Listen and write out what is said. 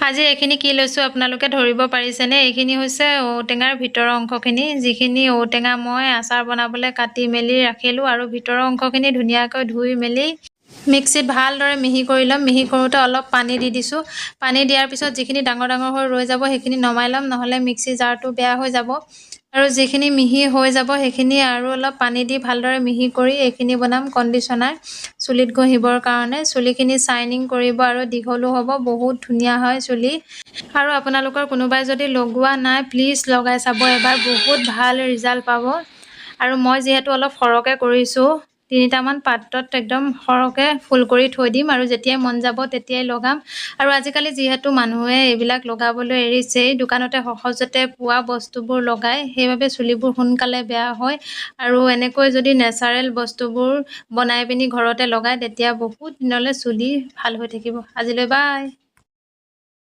আজি এইখিনি কি লৈছোঁ আপোনালোকে ধৰিব পাৰিছেনে? এইখিনি হৈছে ঔটেঙাৰ ভিতৰৰ অংশখিনি, যিখিনি ঔটেঙা মই আচাৰ বনাবলৈ কাটি মেলি ৰাখিলোঁ আৰু ভিতৰৰ অংশখিনি ধুনীয়াকৈ ধুই মেলি মিক্সিত ভালদৰে মিহি কৰি ল'ম। মিহি কৰোঁতে অলপ পানী দি দিছোঁ। পানী দিয়াৰ পিছত যিখিনি ডাঙৰ ডাঙৰ হৈ ৰৈ যাব সেইখিনি নমাই ল'ম, নহ'লে মিক্সি জাৰটো বেয়া হৈ যাব। আৰু যিখিনি মিহি হৈ যাব সেইখিনি আৰু অলপ পানী দি ভালদৰে মিহি কৰি এইখিনি বনাম কণ্ডিশ্যনাৰ চুলিত ঘঁহিবৰ কাৰণে। চুলিখিনি শ্বাইনিং কৰিব আৰু দীঘলো হ'ব, বহুত ধুনীয়া হয় চুলি। আৰু আপোনালোকৰ কোনোবাই যদি লগোৱা নাই প্লিজ লগাই চাব এবাৰ, বহুত ভাল ৰিজাল্ট পাব। আৰু মই যিহেতু অলপ সৰহকৈ কৰিছোঁ, 3টামান পাত্ৰত একদম সৰহকৈ ফুল কৰি থৈ দিম আৰু যেতিয়াই মন যাব তেতিয়াই লগাম। আৰু আজিকালি যিহেতু মানুহে এইবিলাক লগাবলৈ এৰিছেই, দোকানতে সহজতে পোৱা বস্তুবোৰ লগায়, সেইবাবে চুলিবোৰ সোনকালে বেয়া হয়। আৰু এনেকৈ যদি নেচাৰেল বস্তুবোৰ বনাই পিনি ঘৰতে লগায় তেতিয়া বহুত দিনলৈ চুলি ভাল হৈ থাকিব। আজিলৈ বাই।